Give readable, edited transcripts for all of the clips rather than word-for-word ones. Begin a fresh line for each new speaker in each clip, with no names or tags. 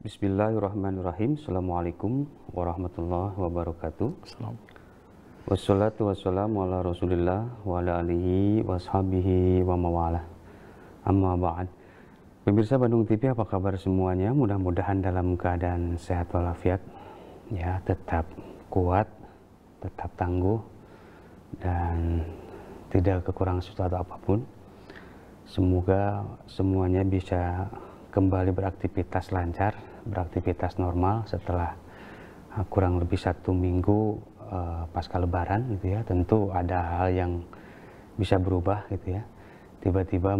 Bismillahirrahmanirrahim. Assalamualaikum warahmatullahi wabarakatuh.
Assalamualaikum.
Wassalatu wassalamu ala rasulillah wa ala alihi washabihi wa mawala. Amma ba'd. Pemirsa Bandung TV, apa kabar semuanya? Mudah-mudahan dalam keadaan sehat walafiat, ya, tetap kuat, tetap tangguh, dan tidak kekurangan sesuatu apapun. Semoga semuanya bisa kembali beraktivitas lancar, beraktivitas normal setelah kurang lebih 1 minggu pasca lebaran gitu ya. Tentu ada hal yang bisa berubah gitu ya, tiba-tiba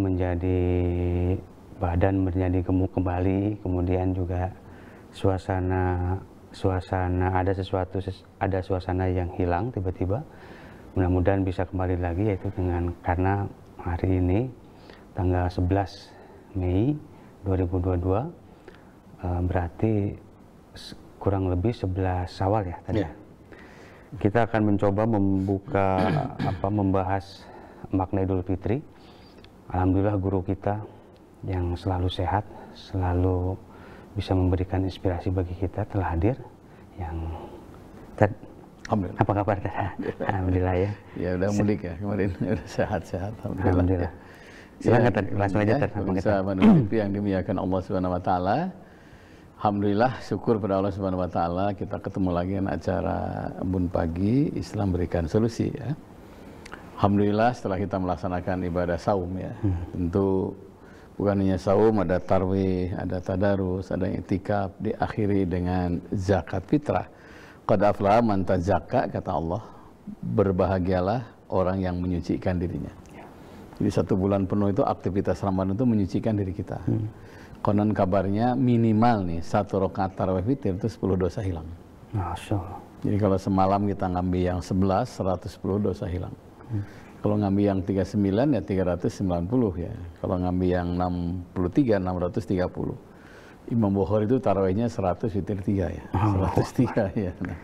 badan menjadi gemuk kembali, kemudian juga suasana ada suasana yang hilang tiba-tiba. Mudah-mudahan bisa kembali lagi, yaitu karena hari ini tanggal 11 Mei 2022, berarti kurang lebih 11 Syawal ya tadi. Yeah. Kita akan mencoba membahas makna Idul Fitri. Alhamdulillah guru kita yang selalu sehat, selalu bisa memberikan inspirasi bagi kita telah hadir.
Alhamdulillah.
Apa kabar? Alhamdulillah ya.
Ya udah mudik ya kemarin, udah sehat-sehat.
Alhamdulillah. Silakan langsung aja
Bandung TV yang dimuliakan Allah Subhanahu wa taala. Alhamdulillah, syukur pada Allah Subhanahu wa taala, kita ketemu lagi dengan acara Embun Pagi Islam Berikan Solusi ya. Alhamdulillah, setelah kita melaksanakan ibadah saum ya. Tentu bukan hanya saum, ada tarwih, ada tadarus, ada i'tikaf, diakhiri dengan zakat fitrah. Qad aflaha man tazakka, kata Allah, berbahagialah orang yang menyucikan dirinya. Jadi 1 bulan penuh itu aktivitas Ramadan itu menyucikan diri kita. Konon kabarnya minimal nih 1 rakaat tarawih witir itu 10 dosa hilang.
Masya Allah.
Jadi kalau semalam kita ngambil yang 11, 110 dosa hilang. Kalau ngambil yang 39 ya 390 ya. Kalau ngambil yang 63, 630. Imam Bukhari itu tarawihnya 100 witir 3 ya. 103 ya. Nah.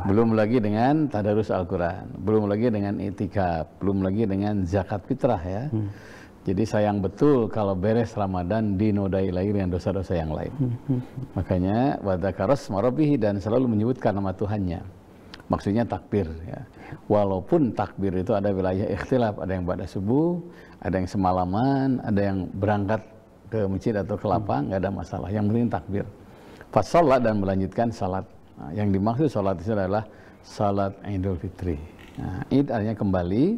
Belum lagi dengan tadarus Al-Quran, belum lagi dengan i'tikaf, belum lagi dengan zakat fitrah ya. Jadi sayang betul kalau beres Ramadan dinodai lagi dengan dosa-dosa yang lain. Makanya wadzakarasma rabbih, dan selalu menyebutkan nama Tuhannya. Maksudnya takbir ya. Walaupun takbir itu ada wilayah ikhtilaf, ada yang pada subuh, ada yang semalaman, ada yang berangkat ke masjid atau ke lapang, nggak ada masalah. Yang penting takbir. Fasolat dan melanjutkan salat. Nah, yang dimaksud salat itu adalah salat Idul Fitri. Nah, Id artinya kembali,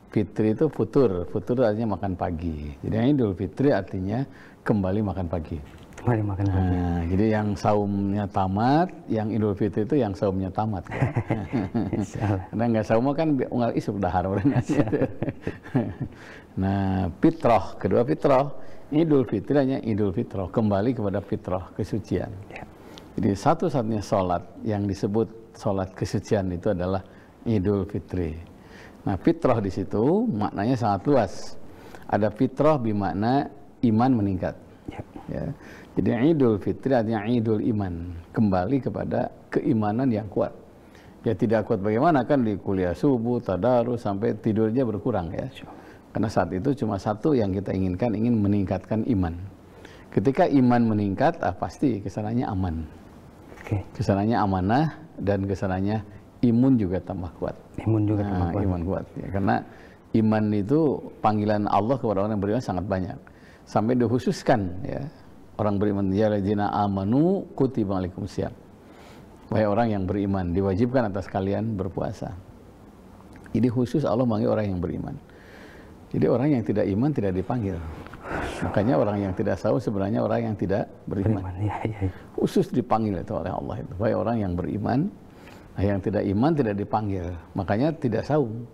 Fitri itu futur, futur artinya makan pagi. Jadi Idul Fitri artinya kembali makan pagi.
Kembali makan pagi.
Nah, jadi yang saumnya tamat, yang Idul Fitri itu yang saumnya tamat. Karena nggak saum kan unggal isuk dahar. Nah, fitrah, kedua fitrah, Idul Fitri hanya Idul Fitrah, kembali kepada fitrah, kesucian. Jadi satu-satunya sholat yang disebut sholat kesucian itu adalah Idul Fitri. Nah, fitrah di situ maknanya sangat luas. Ada fitrah bermakna iman meningkat. Ya. Jadi Idul Fitri artinya Idul Iman, kembali kepada keimanan yang kuat. Ya tidak kuat bagaimana, kan di kuliah subuh, tadarus, sampai tidurnya berkurang ya. Karena saat itu cuma satu yang kita inginkan, ingin meningkatkan iman. Ketika iman meningkat, pasti kesananya aman. Kesananya amanah, dan kesananya imun juga tambah kuat.
Imun juga tambah kuat.
Iman kuat. Ya, karena iman itu panggilan Allah kepada orang yang beriman sangat banyak. Sampai dikhususkan ya, orang beriman, ya ladzina amanu kutiba alaikumusiyam. Wahai orang yang beriman, diwajibkan atas kalian berpuasa. Jadi khusus Allah manggil orang yang beriman. Jadi orang yang tidak iman tidak dipanggil. Makanya orang yang tidak saum sebenarnya orang yang tidak beriman.
Ya.
Khusus dipanggil itu oleh Allah itu. Wahai orang yang beriman. Nah, yang tidak iman tidak dipanggil. Makanya tidak saum.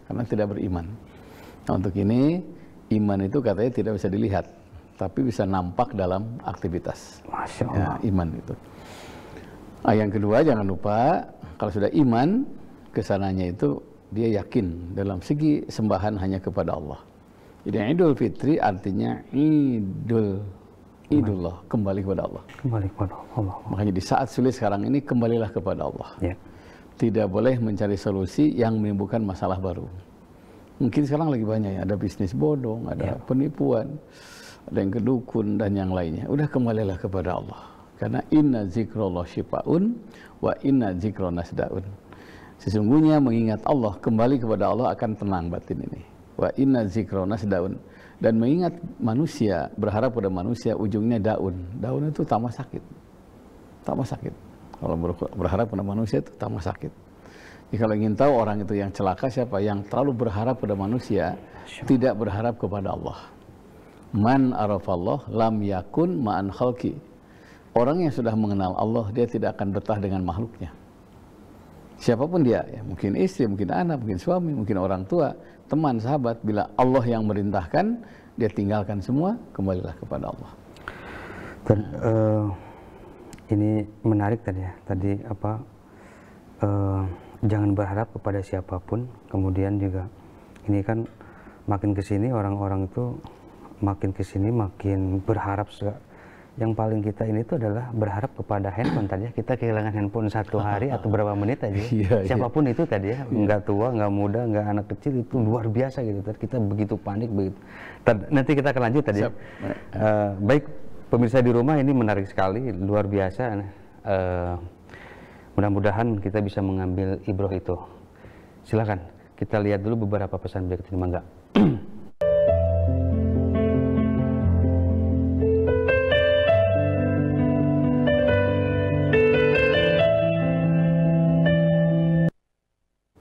Karena tidak beriman. Nah, untuk ini iman itu katanya tidak bisa dilihat, tapi bisa nampak dalam aktivitas.
Masya Allah.
Ya, iman itu. Nah, yang kedua jangan lupa, kalau sudah iman, kesananya itu dia yakin dalam segi sembahan hanya kepada Allah. Jadi Idul Fitri artinya Idullah, kembali kepada Allah.
Kembali kepada Allah.
Makanya di saat sulit sekarang ini, kembalilah kepada Allah. Ya. Tidak boleh mencari solusi yang menimbulkan masalah baru. Mungkin sekarang lagi banyak ya, ada bisnis bodong, ada penipuan, ada yang kedukun dan yang lainnya. Udah kembalilah kepada Allah. Karena inna zikrullah syifaun wa inna zikrun nasdaun. Sesungguhnya mengingat Allah, kembali kepada Allah akan tenang batin ini. Wa inna zikrun nasdaun. Dan mengingat manusia, berharap pada manusia, ujungnya daun. Daun itu tambah sakit. Tambah sakit. Kalau berharap pada manusia itu tambah sakit. Jadi kalau ingin tahu orang itu yang celaka siapa? Yang terlalu berharap pada manusia, tidak berharap kepada Allah. Man arafallah lam yakun ma'an khalqi. Orang yang sudah mengenal Allah, dia tidak akan betah dengan makhluknya. Siapapun dia, ya, mungkin istri, mungkin anak, mungkin suami, mungkin orang tua, teman, sahabat, bila Allah yang merintahkan, dia tinggalkan semua, kembalilah kepada Allah.
Dan ini menarik tadi ya, tadi apa, jangan berharap kepada siapapun, kemudian juga ini kan makin kesini orang-orang itu makin kesini makin berharap. Yang paling kita ini tuh adalah berharap kepada handphone tadi ya. Kita kehilangan handphone satu hari atau berapa menit aja. Siapapun itu tadi ya, nggak tua, nggak muda, nggak anak kecil, itu luar biasa gitu. Kita begitu panik begitu. Nanti kita akan lanjut tadi. Baik pemirsa di rumah, ini menarik sekali, luar biasa. Mudah-mudahan kita bisa mengambil ibroh itu. Silakan kita lihat dulu beberapa pesan berikut ini, mangga.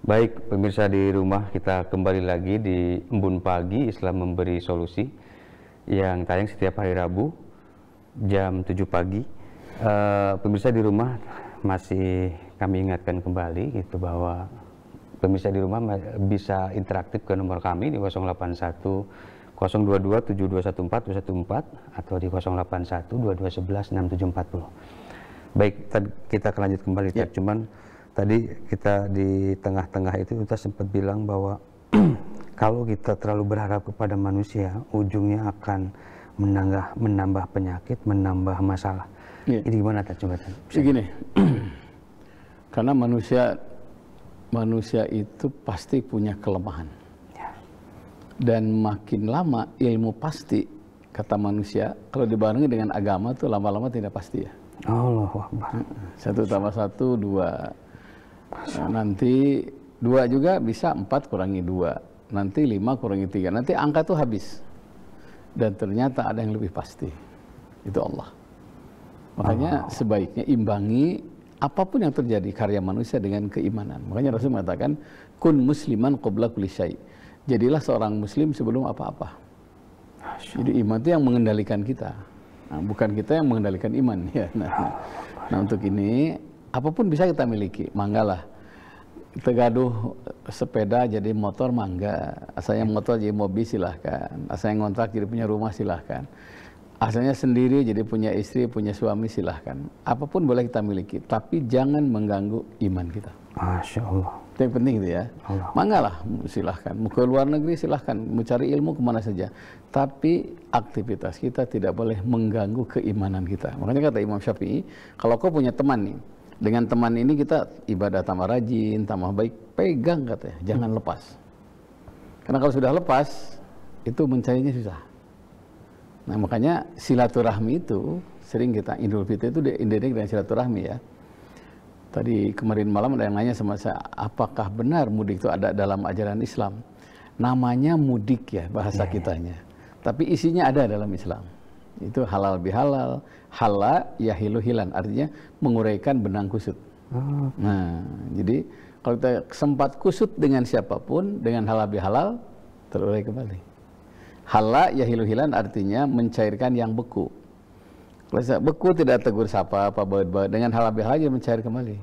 Baik pemirsa di rumah, kita kembali lagi di Embun Pagi Islam Memberi Solusi yang tayang setiap hari Rabu jam 7 pagi. Pemirsa di rumah, masih kami ingatkan kembali gitu bahwa pemirsa di rumah bisa interaktif ke nomor kami di 081 022 7214 214 atau di 081 2211 6740. Baik, kita akan lanjut kembali. Ya. Cuman tadi kita di tengah-tengah itu kita sempat bilang bahwa kalau kita terlalu berharap kepada manusia, ujungnya akan menambah penyakit, menambah masalah. Ya. Ini gimana coba?
Begini, karena manusia itu pasti punya kelemahan. Ya. Dan makin lama ilmu pasti, kata manusia, kalau dibarengi dengan agama tuh lama-lama tidak pasti ya.
Allahu Akbar.
1 tambah 1 2. Nah, nanti 2 juga bisa 4 kurangi 2, nanti 5 kurangi 3, nanti angka itu habis. Dan ternyata ada yang lebih pasti, itu Allah. Makanya sebaiknya imbangi apapun yang terjadi karya manusia dengan keimanan. Makanya Rasul mengatakan, kun musliman qabla kulli syai'. Jadilah seorang muslim sebelum apa-apa. Jadi iman itu yang mengendalikan kita, nah, bukan kita yang mengendalikan iman ya. Nah untuk ini apapun bisa kita miliki, manggalah. Tergaduh sepeda jadi motor, mangga. Asalnya motor jadi mobil, silahkan. Asalnya ngontrak jadi punya rumah, silahkan. Asalnya sendiri jadi punya istri, punya suami, silahkan. Apapun boleh kita miliki, tapi jangan mengganggu iman kita.
Masya Allah.
Itu yang penting itu ya. Manggalah, silahkan. Mau ke luar negeri, silahkan. Mau cari ilmu kemana saja. Tapi aktivitas kita tidak boleh mengganggu keimanan kita. Makanya kata Imam Syafi'i, kalau kau punya teman nih, dengan teman ini kita ibadah tambah rajin, tambah baik, pegang katanya, jangan lepas. Karena kalau sudah lepas, itu mencarinya susah. Nah makanya silaturahmi itu, sering kita, Idul Fitri itu identik dengan silaturahmi ya. Tadi kemarin malam ada yang nanya sama saya, apakah benar mudik itu ada dalam ajaran Islam? Namanya mudik ya, bahasa kitanya. Tapi isinya ada dalam Islam. Itu halal bihalal, halal yahilu hilan, artinya menguraikan benang kusut. Nah, jadi kalau kita sempat kusut dengan siapapun, dengan halal bihalal, terurai kembali. Halal yahilu hilan artinya mencairkan yang beku. Kalau beku tidak tegur sapa, apa baut-baut, dengan halal bihalal dia mencair kembali.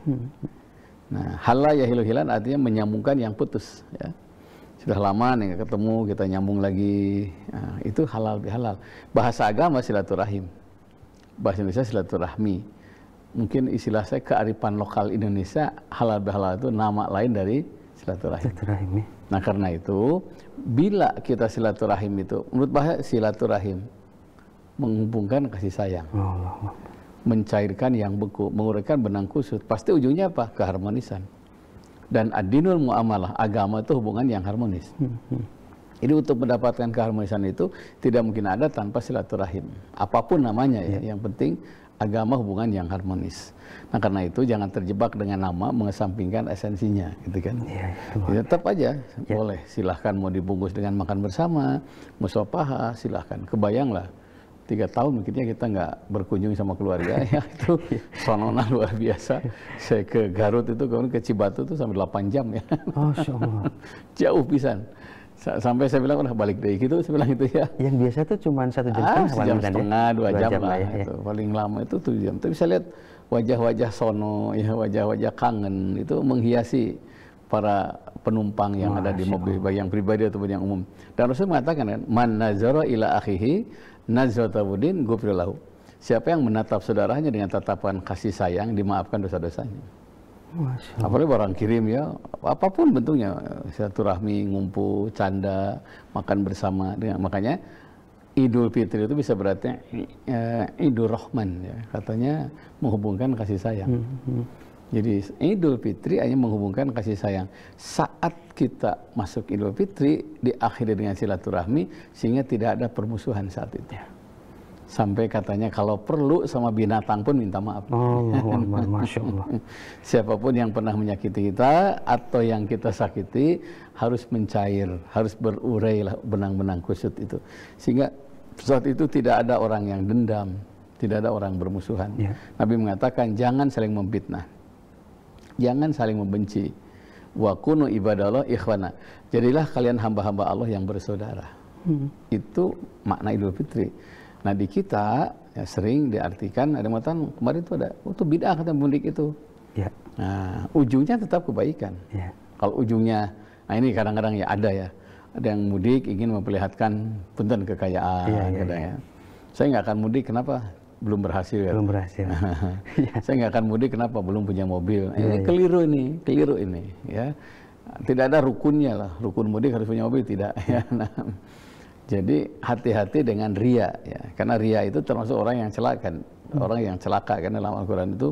Nah, halal yahilu hilan artinya menyambungkan yang putus. Ya. Sudah lama nih ketemu, kita nyambung lagi. Nah, itu halal bihalal. Bahasa agama silaturahim. Bahasa Indonesia silaturahmi. Mungkin istilah saya kearifan lokal Indonesia, halal bihalal itu nama lain dari silaturahim. Nah karena itu, bila kita silaturahim itu, menurut bahasa silaturahim, menghubungkan kasih sayang. Mencairkan yang beku, menguraikan benang kusut. Pasti ujungnya apa? Keharmonisan. Dan ad-dinul mu'amalah, agama itu hubungan yang harmonis. Jadi untuk mendapatkan keharmonisan itu tidak mungkin ada tanpa silaturahim. Apapun namanya ya, yang penting agama hubungan yang harmonis. Nah karena itu jangan terjebak dengan nama mengesampingkan esensinya, gitu kan. Ya, tetap aja boleh, silahkan mau dibungkus dengan makan bersama, musyawarah, silahkan. Kebayanglah 3 tahun mungkinnya kita nggak berkunjung sama keluarga, ya itu sonona luar biasa. Saya ke Garut itu, kemudian ke Cibatu itu sampai 8 jam ya.
Masya Allah.
Jauh pisan. Sampai saya bilang udah balik deh gitu, saya bilang itu ya.
Yang biasa tuh cuma 1 jam
sejam setengah, 2 jam lah
ya.
itu. Paling lama itu 7 jam. Tapi saya lihat wajah-wajah sono, ya wajah-wajah kangen itu menghiasi para penumpang yang ada di mobil, baik yang pribadi ataupun yang umum. Dan Rasul mengatakan kan, man nazara ila akhihi nazrata budin ghufrilahu. Siapa yang menatap saudaranya dengan tatapan kasih sayang, dimaafkan dosa-dosanya. Apalagi orang kirim ya, apapun bentuknya, silaturahmi, ngumpul, canda, makan bersama. Makanya Idul Fitri itu bisa berarti Idul Rahman ya, katanya menghubungkan kasih sayang. Jadi Idul Fitri hanya menghubungkan kasih sayang. Saat kita masuk Idul Fitri diakhiri dengan silaturahmi sehingga tidak ada permusuhan saat itu. Sampai katanya kalau perlu sama binatang pun minta maaf.
Masya Allah.
Siapapun yang pernah menyakiti kita atau yang kita sakiti harus mencair, harus berurai lah benang-benang kusut itu. Sehingga saat itu tidak ada orang yang dendam, tidak ada orang bermusuhan. Nabi mengatakan jangan saling memfitnah, jangan saling membenci. Wa kunu ibadallah ikhwana. Jadilah kalian hamba-hamba Allah yang bersaudara. Itu makna Idul Fitri. Nah di kita ya, sering diartikan ada yang mengatakan kemarin itu ada itu bid'ah kata mudik itu. Nah ujungnya tetap kebaikan. Kalau ujungnya, nah ini kadang-kadang ya ada yang mudik ingin memperlihatkan punten kekayaan. Ya. Saya nggak akan mudik, kenapa? Belum berhasil.
Belum berhasil.
Saya nggak akan mudik, kenapa? Belum punya mobil. Ini keliru ini. Ya. Tidak ada rukunnya lah. Rukun mudik harus punya mobil, tidak. Ya. Nah, jadi hati-hati dengan ria ya, karena ria itu termasuk orang yang celaka, karena dalam Al-Quran itu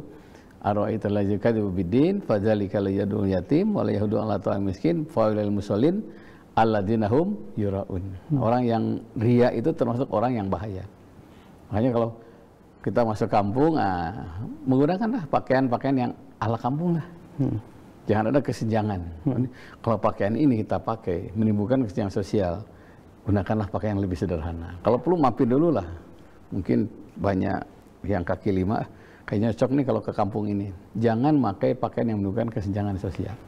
ara'aita allazi yukadzibu biddin fadzalika la yadul yatim wa la yahuddu ala ta'al miskin fa walil musallin alladzina hum yuraun. Orang yang ria itu termasuk orang yang bahaya. Makanya kalau kita masuk kampung, menggunakanlah pakaian-pakaian yang ala kampung lah. Jangan ada kesenjangan. Kalau pakaian ini kita pakai menimbulkan kesenjangan sosial, gunakanlah pakaian yang lebih sederhana. Kalau perlu mampir dulu lah. Mungkin banyak yang kaki 5, kayaknya cocok nih kalau ke kampung ini. Jangan pakai pakaian yang menimbulkan kesenjangan sosial.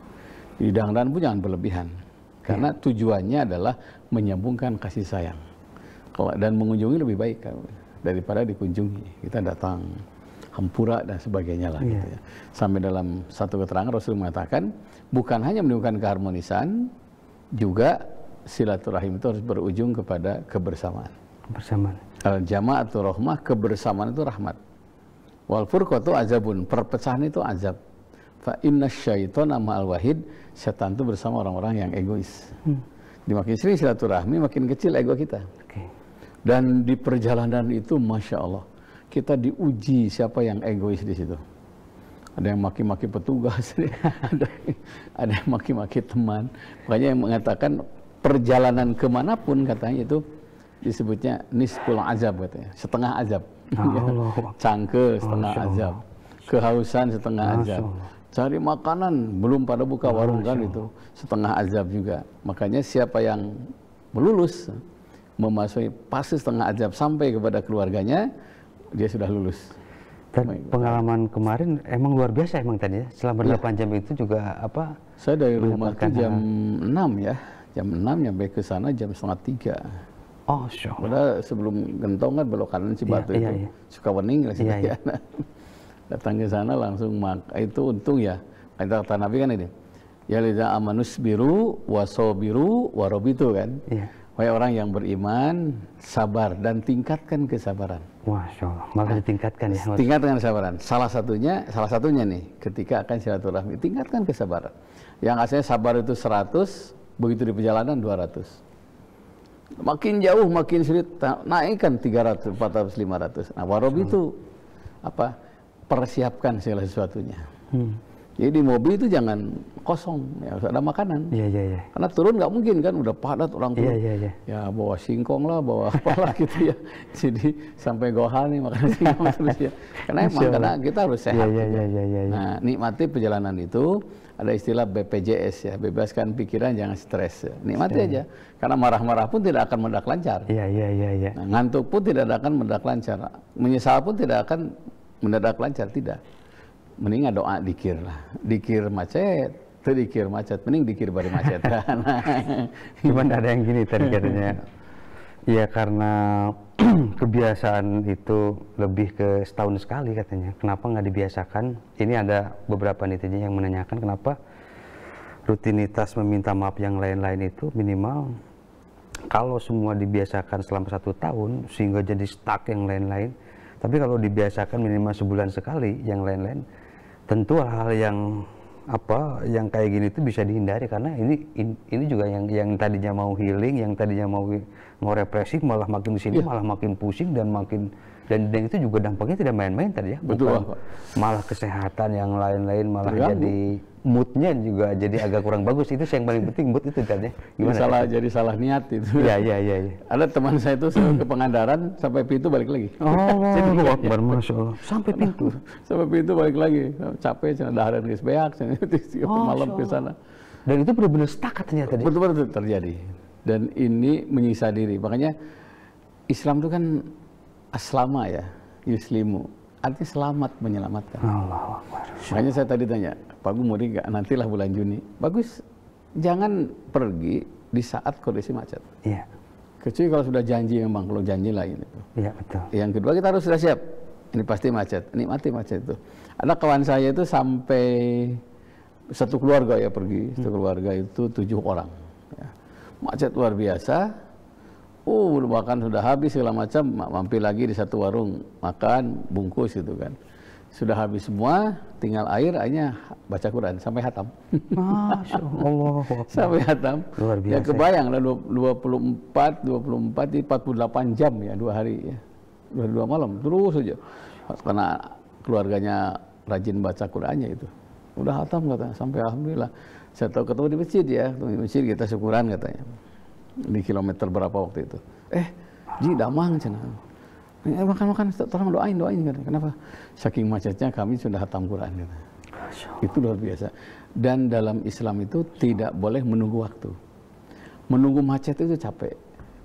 Di dandan pun jangan berlebihan. Karena tujuannya adalah menyambungkan kasih sayang. Dan mengunjungi lebih baik daripada dikunjungi. Kita datang hampura dan sebagainya lah. Gitu ya. Sampai dalam satu keterangan Rasul mengatakan, bukan hanya menimbulkan keharmonisan, juga silaturahim itu harus berujung kepada kebersamaan. Al-jama'atu rahmah, kebersamaan itu rahmat. Wal furqatu azabun, perpecahan itu azab. Fa inna syaitana ma'al wahid, setan itu bersama orang-orang yang egois. Makin sering silaturahmi, makin kecil ego kita. Dan di perjalanan itu, masya Allah, kita diuji siapa yang egois di situ. Ada yang maki-maki petugas, ada yang maki-maki teman. Makanya yang mengatakan perjalanan kemanapun katanya itu disebutnya nisful azab katanya, setengah azab. Cangke setengah azab, kehausan setengah azab, cari makanan belum pada buka warung kan itu setengah azab juga. Makanya siapa yang melulus memasuki fase setengah azab sampai kepada keluarganya, dia sudah lulus.
Dan pengalaman kemarin emang luar biasa emang tadi ya. Selama 8 jam itu juga apa?
Saya dari rumah itu jam 6 ya. Jam 6 nyampe ke sana jam setengah 3.
Oh, syok.
Padahal sebelum Gentong kan belok kanan Cibatu itu. Sukawening lah ya. Datang ke sana langsung itu untung ya. Kata Nabi kan ini. Ya liza amanus biru wasobiru warobitu kan. Wahai orang yang beriman, sabar dan tingkatkan kesabaran.
Masya Allah, malah ditingkatkan ya.
Tingkatkan kesabaran. Salah satunya nih, ketika akan silaturahmi, tingkatkan kesabaran. Yang aslinya sabar itu 100, begitu di perjalanan 200. Makin jauh, makin sulit, naikkan 300, 400, 500. Nah, warob itu apa? Persiapkan segala sesuatunya. Jadi di mobil itu jangan kosong, ya harus ada makanan.
Iya, iya, iya.
Karena turun nggak mungkin kan, udah padat orang turun.
Iya, iya, iya.
Ya bawa singkong lah, bawa apalah gitu ya. Jadi sampai gohal nih makan singkong terus ya. Karena emang karena kita harus sehat.
Iya, iya,
gitu.
iya, iya, iya.
Nah, nikmati perjalanan itu. Ada istilah BPJS ya, bebaskan pikiran jangan stres. Ya. Nikmati aja. Karena marah-marah pun tidak akan mendadak lancar.
Iya, iya, iya, iya.
Nah, ngantuk pun tidak akan mendadak lancar. Menyesal pun tidak akan mendadak lancar, tidak. Mending doa dikir lah. Dikir macet, dikir macet. Mending dikir bari macet.
Cuman ada yang gini tadi katanya, ya karena kebiasaan itu lebih ke setahun sekali katanya. Kenapa nggak dibiasakan? Ini ada beberapa netizen yang menanyakan kenapa rutinitas meminta maaf yang lain-lain itu minimal kalau semua dibiasakan selama 1 tahun sehingga jadi stuck yang lain-lain. Tapi kalau dibiasakan minimal sebulan sekali yang lain-lain, tentu hal-hal yang kayak gini itu bisa dihindari karena ini juga yang tadinya mau healing, yang tadinya mau represif malah makin sini malah makin pusing dan itu juga dampaknya tidak main-main tadi ya.
Betul,
bukan malah kesehatan yang lain-lain malah
terganggu.
jadi moodnya juga jadi agak kurang bagus. Itu yang paling penting, mood itu tadi. Gimana?
Jadi salah niat itu.
Iya, iya, iya, iya.
Ada teman saya itu ke Pangandaran sampai pintu balik lagi.
Oh, Akbar, Masya Allah. Sampai pintu.
Sampai pintu balik lagi. Capek, cina daharan geus beak, malam ke sana.
Dan itu benar-benar stuck katanya tadi.
Betul-betul terjadi. Dan ini menyiksa diri. Makanya Islam itu kan aslama ya, yuslimu. Artinya selamat, menyelamatkan.
Allahu Akbar.
Makanya saya tadi tanya, Pak Gumuri nggak nantilah bulan Juni. Bagus, jangan pergi di saat kondisi macet.
Iya.
Kecuali kalau sudah janji memang, kalau janji lain itu.
Iya, betul.
Yang kedua kita harus sudah siap. Ini pasti macet, nikmati macet itu. Ada kawan saya itu sampai satu keluarga ya pergi, satu keluarga itu 7 orang. Ya. Macet luar biasa. Makan sudah habis segala macam, mampir lagi di satu warung makan bungkus gitu kan. Sudah habis semua, tinggal airnya baca Quran sampai hatam.
Masya Allah.
Sampai hatam.
Luar biasa.
Ya kebayang lah 24 di 48 jam ya 2 hari ya. 2 malam terus saja. Karena keluarganya rajin baca Qurannya itu. Udah hatam katanya sampai alhamdulillah. Saya tahu ketemu di masjid ya, di masjid kita syukuran katanya. Di kilometer berapa waktu itu? Ji damang cenah. Makan tolong doain kenapa? Saking macetnya kami sudah hatam Quran gitu. Itu luar biasa. Dan dalam Islam itu tidak boleh menunggu waktu. Menunggu macet itu capek.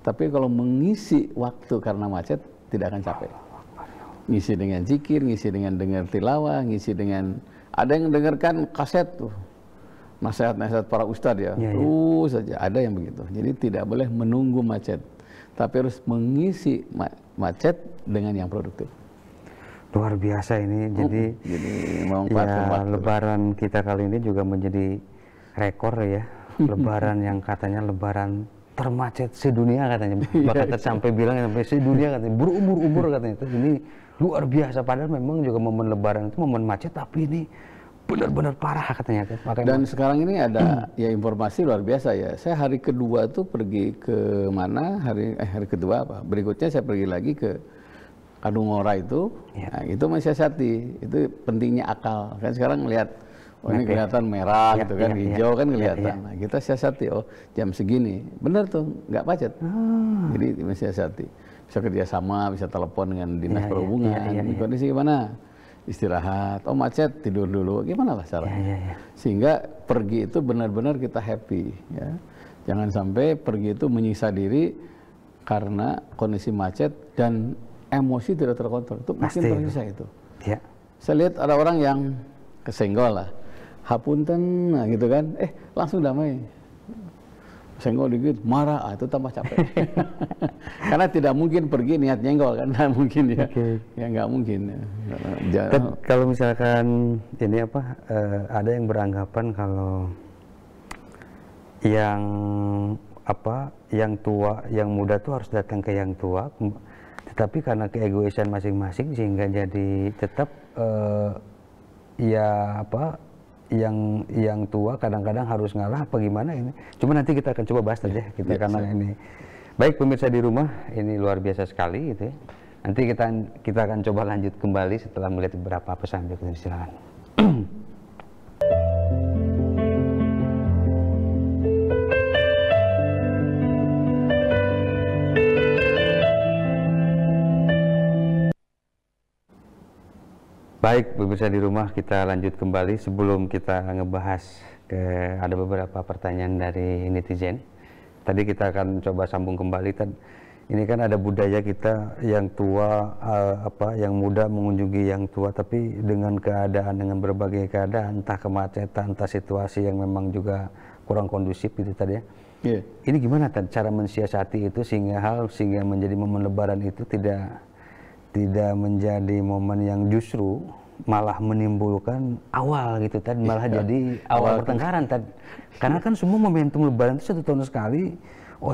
Tapi kalau mengisi waktu karena macet tidak akan capek. Ngisi dengan zikir, ngisi dengan dengar tilawah, ngisi dengan ada yang dengarkan kaset tuh. Nasihat-nasihat para ustadz ya. Saja ada yang begitu. Jadi tidak boleh menunggu macet. Tapi harus mengisi macet dengan yang produktif.
Luar biasa ini. Jadi ya, lebaran kita kali ini juga menjadi rekor ya. Lebaran yang katanya lebaran termacet sedunia katanya. Bahkan sampai bilang sampai sedunia katanya. Berumur-umur katanya. Ini luar biasa. Padahal memang juga momen lebaran itu momen macet. Tapi ini benar-benar parah katanya.
Dan sekarang ini ada ya informasi luar biasa ya. Saya hari kedua tuh pergi ke mana? Hari kedua apa? Berikutnya saya pergi lagi ke Kadungora itu. Ya. Nah, itu mensiasati. Itu pentingnya akal. Kan sekarang melihat ini kelihatan merah gitu kan, hijau kan kelihatan. Nah, kita siasati jam segini. Benar tuh, nggak macet. Jadi mensiasati. Bisa kerjasama, bisa telepon dengan dinas perhubungan. Kondisi gimana? Istirahat, macet tidur dulu, gimana lah caranya. Sehingga pergi itu benar-benar kita happy ya. Jangan sampai pergi itu menyiksa diri karena kondisi macet dan emosi tidak terkontrol. Itu makin tersiksa itu. Ya. Saya lihat ada orang yang kesenggol lah, hapunten nah gitu kan, langsung damai. Senggol dikit, marah, itu tambah capek. Karena tidak mungkin pergi niat nyenggol kan, nggak mungkin ya. Ya nggak mungkin.
Kalau misalkan ini ada yang beranggapan kalau yang tua, yang muda tuh harus datang ke yang tua, tetapi karena keegoisan masing-masing sehingga jadi tetap yang tua kadang-kadang harus ngalah apa gimana ini. Cuma nanti kita akan coba bahas aja karena ini. Baik pemirsa di rumah, ini luar biasa sekali gitu ya. Nanti kita akan coba lanjut kembali setelah melihat beberapa pesan berikut ini. Silakan. Baik, pemirsa di rumah, kita lanjut kembali sebelum kita ngebahas ada beberapa pertanyaan dari netizen. Tadi kita akan coba sambung kembali. Ini kan ada budaya kita yang tua, yang muda mengunjungi yang tua, tapi dengan dengan berbagai keadaan, entah kemacetan, entah situasi yang memang juga kurang kondusif gitu tadi ya.
Yeah.
Ini gimana cara mensiasati itu sehingga menjadi momen Lebaran itu tidak menjadi momen yang justru malah menimbulkan malah jadi awal pertengkaran karena kan semua momentum Lebaran itu 1 tahun sekali.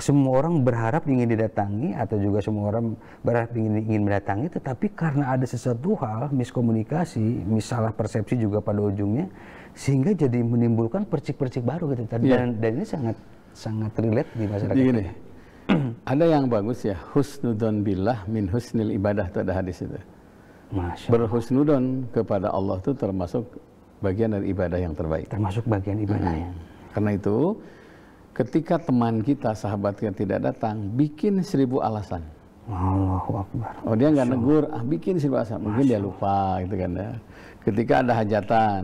Semua orang berharap ingin didatangi atau juga semua orang berharap ingin mendatangi, tetapi karena ada sesuatu hal miskomunikasi, salah persepsi juga pada ujungnya, sehingga jadi menimbulkan percik-percik baru gitu tadi. Dan ini sangat relate di masyarakat.
Gini, ada yang bagus ya, husnudon billah min husnil ibadah, itu ada hadis itu. Berhusnudon kepada Allah itu termasuk bagian dari ibadah yang terbaik.
Termasuk bagian ibadahnya.
Karena itu, ketika teman kita, sahabat kita tidak datang, bikin 1000 alasan.
Allahu Akbar.
Dia nggak negur, bikin 1000 alasan. Mungkin dia lupa gitu kan ya. Ketika ada hajatan,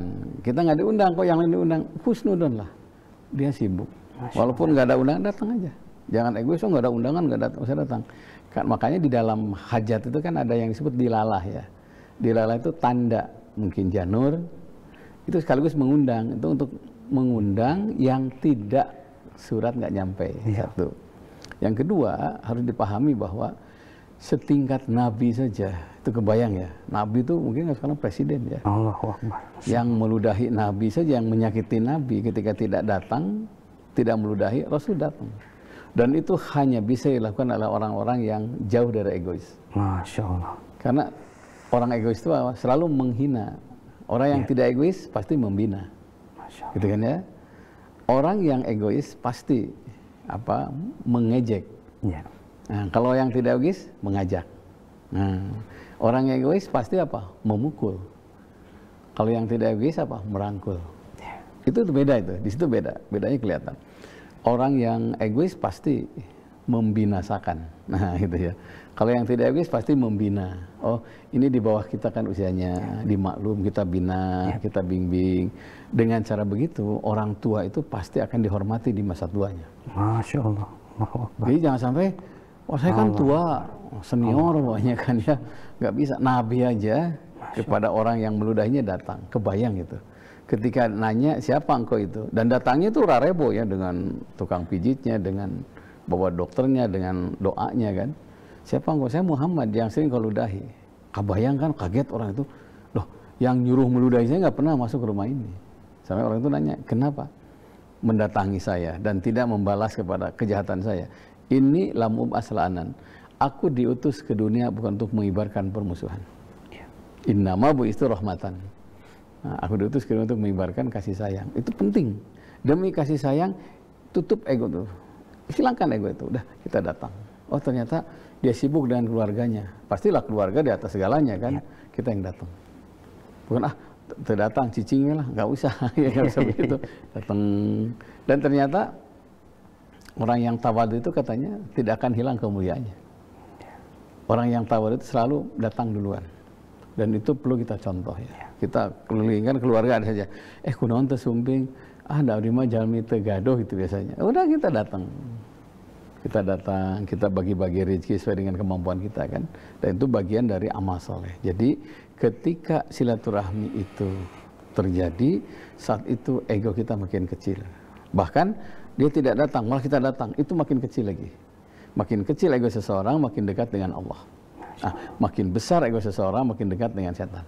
kita nggak diundang, kok yang lain diundang, husnudon lah. Dia sibuk. Walaupun nggak ada undangan, datang aja. Jangan egois, nggak ada undangan, nggak datang, usah datang. Makanya di dalam hajat itu kan ada yang disebut dilalah ya. Dilalah itu tanda, mungkin janur, itu sekaligus mengundang. Itu untuk mengundang yang tidak surat nggak nyampe. Satu. Yang kedua, harus dipahami bahwa setingkat Nabi saja, itu kebayang ya. Nabi itu mungkin sekarang presiden ya.
Allahu Akbar.
Yang meludahi Nabi saja, yang menyakiti Nabi ketika tidak datang, tidak meludahi, Rasul datang. Dan itu hanya bisa dilakukan oleh orang-orang yang jauh dari egois.
Masya Allah.
Karena orang egois itu selalu menghina. Orang yang tidak egois pasti membina.
Masya Allah.
Gitu kan ya? Orang yang egois pasti mengejek.
Ya.
Nah, kalau yang tidak egois mengajak. Nah, orang yang egois pasti memukul. Kalau yang tidak egois merangkul. Ya. Itu beda itu. Di situ beda. Bedanya kelihatan. Orang yang egois pasti membinasakan. Nah, gitu ya. Kalau yang tidak egois pasti membina. Ini di bawah kita kan usianya, dimaklum, kita bina, kita bimbing. Dengan cara begitu, orang tua itu pasti akan dihormati di masa tuanya.
Masya Allah.
Jadi jangan sampai, saya kan tua, senior pokoknya kan ya. Nggak bisa. Nabi aja kepada orang yang meludahinya datang. Kebayang gitu. Ketika nanya siapa engkau itu, dan datangnya itu rarebo ya, dengan tukang pijitnya, dengan bawa dokternya, dengan doanya kan. Siapa engkau? Saya Muhammad yang sering kau ludahi. Kebayang kan, kaget orang itu. Loh, yang nyuruh meludahi saya nggak pernah masuk ke rumah ini. Sampai orang itu nanya, kenapa mendatangi saya dan tidak membalas kepada kejahatan saya? Ini lamum aslanan. Aku diutus ke dunia bukan untuk mengibarkan permusuhan. Innama bu'istu rahmatan. Nah, aku diutus ke dunia untuk mengibarkan kasih sayang. Itu penting. Demi kasih sayang, tutup ego tuh. Hilangkan ego itu. Udah, kita datang. Ternyata dia sibuk dengan keluarganya. Pastilah keluarga di atas segalanya kan. Kita yang datang. Bukan terdatang cicingnya lah, nggak usah. Ya nggak usah begitu. Datang. Dan ternyata orang yang tawadu itu katanya tidak akan hilang kemuliaannya. Orang yang tawadu itu selalu datang duluan. Dan itu perlu kita contoh ya. Kita kelilingkan keluarga ada saja. Kunaon teh sumping, dari mah jalmi teu gaduh gitu biasanya. Udah kita datang. Kita bagi-bagi rezeki sesuai dengan kemampuan kita kan. Dan itu bagian dari amal soleh. Jadi ketika silaturahmi itu terjadi, saat itu ego kita makin kecil. Bahkan dia tidak datang, malah kita datang, itu makin kecil lagi. Makin kecil ego seseorang, makin dekat dengan Allah. Makin besar ego seseorang, makin dekat dengan setan.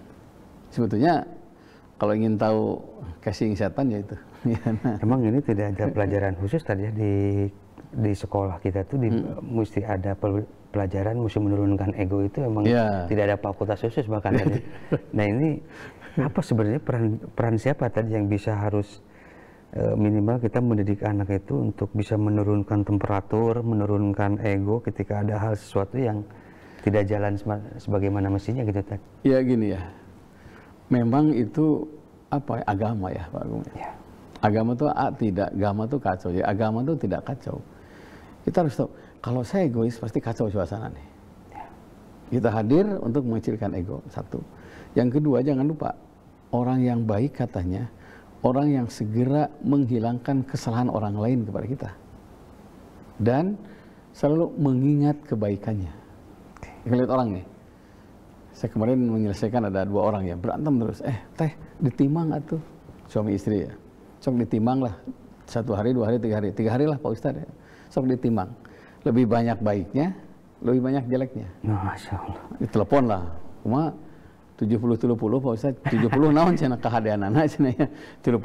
Sebetulnya kalau ingin tahu casing setan ya itu.
Emang ini tidak ada pelajaran khusus tadi ya di sekolah kita tuh mesti ada pelajaran mesti menurunkan ego itu emang tidak ada fakultas khusus bahkan tadi. Nah ini apa sebenarnya peran siapa tadi yang bisa harus minimal kita mendidik anak itu untuk bisa menurunkan temperatur, menurunkan ego ketika ada hal sesuatu yang tidak jalan sebagaimana mestinya gitu tadi.
Ya gini ya. Memang itu agama ya Pak Agung. Ya. Agama itu agama itu kacau ya. Agama itu tidak kacau. Kita harus tahu kalau saya egois pasti kacau suasana nih. Ya. Kita hadir untuk mengecilkan ego, satu. Yang kedua, jangan lupa, orang yang baik katanya orang yang segera menghilangkan kesalahan orang lain kepada kita dan selalu mengingat kebaikannya. Kita lihat orang nih, saya kemarin menyelesaikan ada 2 orang ya berantem terus, teh ditimang atuh, suami istri ya, sok ditimang lah, 1 hari, 2 hari, 3 hari, 3 hari lah Pak Ustadz ya, sok ditimang, lebih banyak baiknya, lebih banyak jeleknya.
Masya Allah.
Ditelepon lah, cuma 70-30 Pak Ustadz, 70 naon cenah kahadean anak cenah ya, 70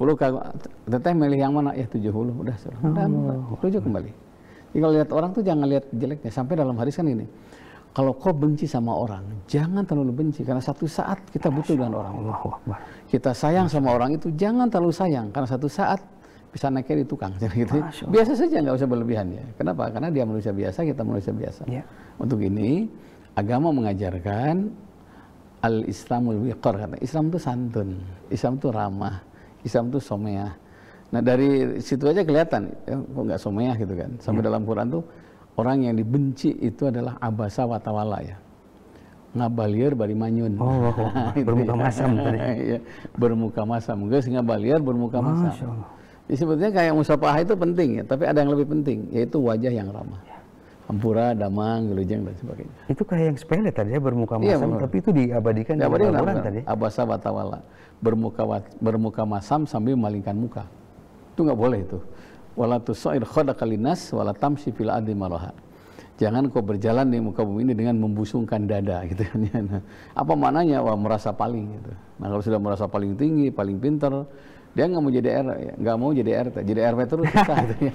teteh milih yang mana ya, 70 udah rujuk kembali. Jadi kalau lihat orang tuh jangan lihat jeleknya. Sampai dalam hadis kan ini, kalau kau benci sama orang, jangan terlalu benci karena satu saat kita butuh dengan orang itu. Kita sayang sama orang itu, jangan terlalu sayang karena satu saat bisa naiknya di tukang gitu. Biasa saja, nggak usah berlebihan ya. Kenapa? Karena dia manusia biasa, kita manusia biasa. Untuk ini agama mengajarkan al-Islamul wiqar, kata Islam itu santun, Islam itu ramah, Islam itu someah. Nah dari situ aja kelihatan, ya, kok nggak someah gitu kan. Sampai dalam Quran tuh orang yang dibenci itu adalah abasa wa tawalla ya. Ngabalieur bari manyun.
Bermuka masam tadi.
Ya, bermuka masam. Geus ngabalieur bermuka masam. Jadi sebetulnya kayak musafah itu penting ya, tapi ada yang lebih penting, yaitu wajah yang ramah. Hampura, damang, gelujeng dan sebagainya.
Itu kayak yang sepele tadi ya, bermuka masam, tapi itu diabadikan di Al-Quran tadi.
Abasa wa tawalla, bermuka masam sambil memalingkan muka. Itu nggak boleh itu. Wala tusair khadaka linnas wala tamshi fil ardi maraha. Jangan kau berjalan di muka bumi ini dengan membusungkan dada gitu kan. Apa maknanya? Wah, merasa paling gitu. Nah, kalau sudah merasa paling tinggi, paling pintar, dia nggak mau jadi nggak mau jadi RT, jadi RW terus susah gitu ya.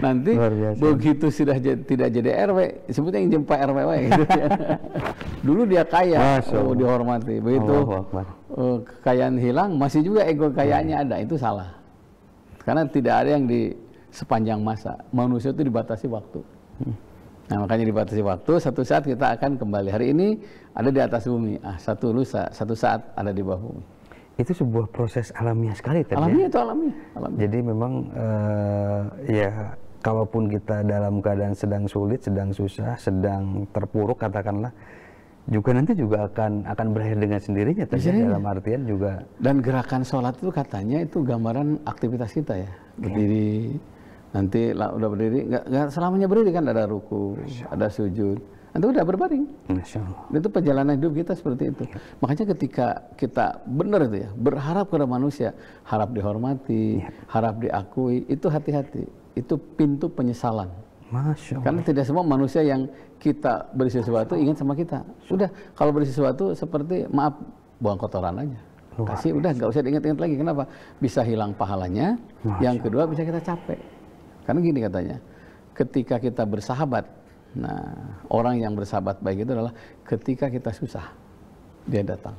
Nanti begitu sudah tidak jadi RW, sebutnya yang jempa RW gitu ya. Dulu dia kaya, dihormati. Begitu kekayaan hilang, masih juga ego kekayaannya ada, itu salah. Karena tidak ada yang di sepanjang masa. Manusia itu dibatasi waktu. Nah, makanya dibatasi waktu, satu saat kita akan kembali. Hari ini ada di atas bumi, satu saat ada di bawah bumi.
Itu sebuah proses alamiah sekali tadi.
Alamiah itu alamiah.
Jadi memang ya kalaupun kita dalam keadaan sedang sulit, sedang susah, sedang terpuruk katakanlah, juga nanti juga akan berakhir dengan sendirinya tadi dalam artian juga. Dan
gerakan sholat itu katanya itu gambaran aktivitas kita ya. Berdiri, nanti udah berdiri, nggak selamanya berdiri kan, ada ruku, ada sujud. Nanti udah berbaring.
Masya Allah.
Itu perjalanan hidup kita seperti itu. Makanya ketika kita benar itu ya, berharap kepada manusia, harap dihormati, harap diakui, itu hati-hati. Itu pintu penyesalan.
Masya Allah.
Karena tidak semua manusia yang kita beri sesuatu ingat sama kita. Sudah, kalau beri sesuatu seperti maaf, buang kotoran aja. Kasih, udah nggak usah diingat-ingat lagi. Kenapa? Bisa hilang pahalanya. Yang kedua, bisa kita capek. Karena gini katanya, ketika kita bersahabat, nah, orang yang bersahabat baik itu adalah ketika kita susah, dia datang.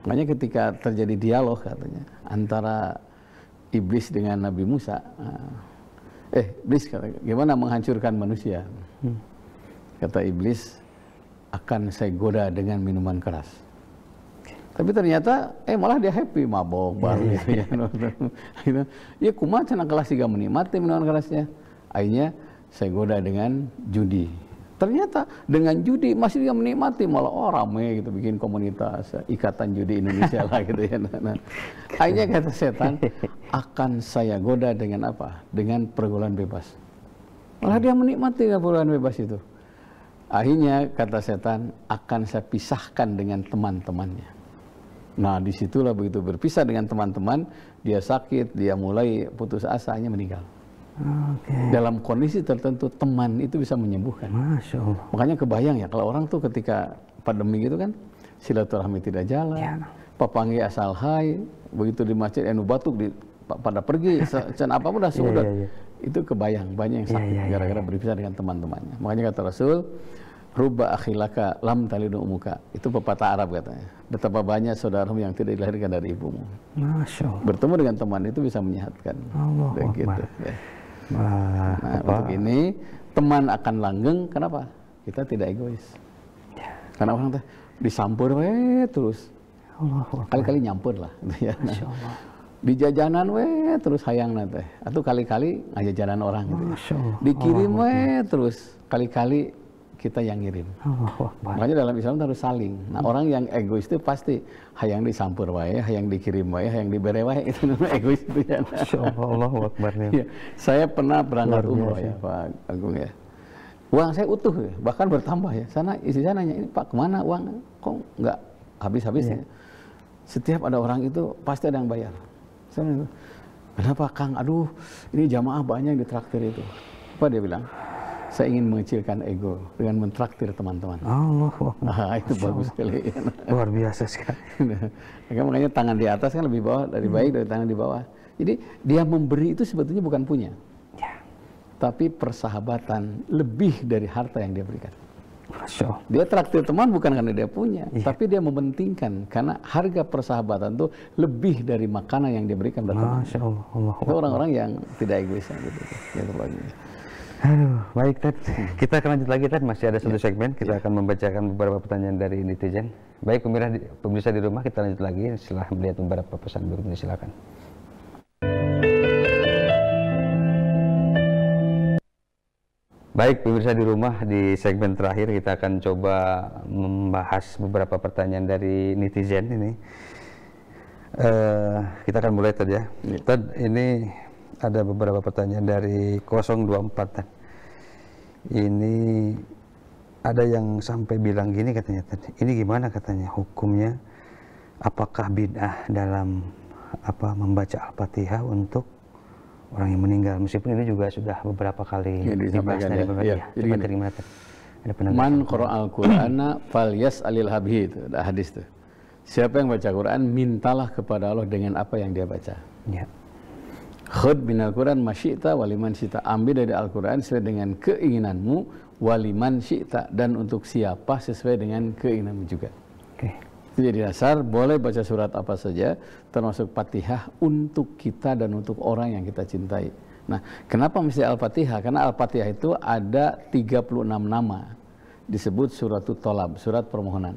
Makanya ketika terjadi dialog katanya antara iblis dengan Nabi Musa, iblis kata, gimana menghancurkan manusia? Kata iblis, akan saya goda dengan minuman keras. Tapi ternyata malah dia happy, mabok baru gitu ya. Ya kumaha cenah kelas juga menikmati minuman kerasnya. Akhirnya saya goda dengan judi. Ternyata dengan judi masih dia menikmati, malah rame gitu, bikin komunitas Ikatan Judi Indonesia lah gitu ya. Akhirnya kata setan, akan saya goda dengan apa? Dengan pergaulan bebas. Malah dia menikmati pergaulan bebas itu. Akhirnya kata setan, akan saya pisahkan dengan teman-temannya. Nah disitulah begitu berpisah dengan teman-teman, dia sakit, dia mulai putus asa, hanya meninggal. Dalam kondisi tertentu teman itu bisa menyembuhkan.
Masya Allah.
Makanya kebayang ya kalau orang tuh ketika pandemi gitu kan silaturahmi tidak jalan, papanggi asal hai, begitu di masjid batuk pada pergi, can apa pun dah sudah. Itu kebayang banyak yang sakit gara-gara berpisah dengan teman-temannya. Makanya kata Rasul, rubba akhilaka lam talidu umuka. Itu pepatah Arab katanya. Betapa banyak saudaramu yang tidak dilahirkan dari ibumu.
Masya Allah.
Bertemu dengan teman itu bisa menyehatkan.
Allah
gitu ya.
Nah,
untuk ini teman akan langgeng. Kenapa? Kita tidak egois. Karena orang teh disampur terus. Kali-kali nyampur lah. Ya. Di jajanan terus hayang teh. Atau kali-kali ngajajanan orang gitu. Ya. Dikirim terus. Kali-kali kita yang ngirim.
Oh,
Makanya dalam Islam harus saling. Nah, orang yang egois itu pasti hayang disampur wae, hayang dikirim wae, hayang dibere wae, itu namanya egois itu ya.
Allahu Akbar.
Ya, saya pernah berangkat umroh ya Pak Agung ya. Uang saya utuh ya, bahkan bertambah ya. Sana istri saya nanya, ini Pak kemana uang? Kok nggak habis-habis ya? Setiap ada orang itu pasti ada yang bayar. Saya bilang, kenapa Kang? Aduh, ini jamaah banyak yang ditraktir itu. Apa dia bilang? Saya ingin mengecilkan ego dengan mentraktir teman-teman. Itu bagus sekali.
Luar biasa sekali.
Makanya tangan di atas kan lebih bawah dari baik dari tangan di bawah. Jadi dia memberi itu sebetulnya bukan punya, tapi persahabatan lebih dari harta yang dia berikan. Dia traktir teman bukan karena dia punya, tapi dia mementingkan karena harga persahabatan itu lebih dari makanan yang dia berikan buat teman. Itu orang-orang yang tidak egois gitu.
Aduh, baik Ted. Kita akan lanjut lagi Ted, masih ada satu segmen. Kita akan membacakan beberapa pertanyaan dari netizen. Baik pemirsa di rumah, kita lanjut lagi setelah melihat beberapa pesan berikut ini, silakan. Baik pemirsa di rumah, di segmen terakhir kita akan coba membahas beberapa pertanyaan dari netizen ini. Kita akan mulai Ted ya. Ted, ini ada beberapa pertanyaan dari 024 Ted. Ini ada yang sampai bilang gini katanya Ted. Ini gimana katanya hukumnya? Apakah bid'ah dalam membaca Al-Fatihah untuk orang yang meninggal? Meskipun ini juga sudah beberapa kali dibahas dari gimana Ted? Man
qara'al Qur'ana falyas'alil habhi, itu ada hadis tuh. Siapa yang baca Quran, mintalah kepada Allah dengan apa yang dia baca. Ya. Khud binal Quran masyi'ta waliman syi'ta. Ambil dari Al-Quran sesuai dengan keinginanmu, waliman syi'ta, dan untuk siapa sesuai dengan keinginanmu juga. Itu jadi dasar, boleh baca surat apa saja, termasuk Fatihah untuk kita dan untuk orang yang kita cintai. Nah, kenapa mesti Al-Fatihah? Karena Al-Fatihah itu ada 36 nama. Disebut suratul tolab, surat permohonan.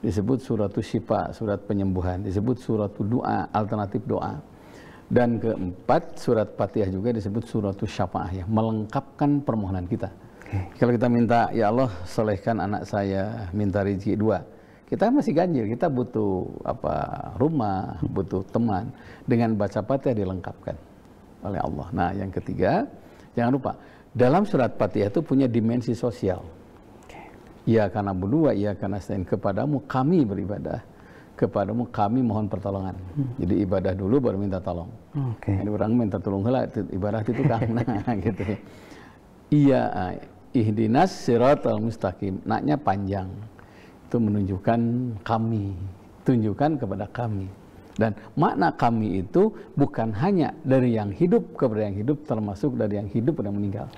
Disebut suratul syifa, surat penyembuhan. Disebut suratul doa, alternatif doa. Dan keempat, surat Fatihah juga disebut suratul syafaah, ya, melengkapkan permohonan kita. Kalau kita minta, ya Allah solehkan anak saya, minta rezeki 2, kita masih ganjil, kita butuh rumah, butuh teman. Dengan baca Fatihah dilengkapkan oleh Allah. Nah, yang ketiga, jangan lupa, dalam surat Fatihah itu punya dimensi sosial. Ya karena berdua, ya karena selain kepadamu kami beribadah, kepadamu kami mohon pertolongan. Jadi ibadah dulu baru minta tolong. Ini orang minta tolong heula ibadah itu Kang. Nah, gitu. Iya, ihdinas siratal mustaqim. Naknya panjang. Itu menunjukkan kami, tunjukkan kepada kami. Dan makna kami itu bukan hanya dari yang hidup kepada yang hidup, termasuk dari yang hidup pada yang meninggal.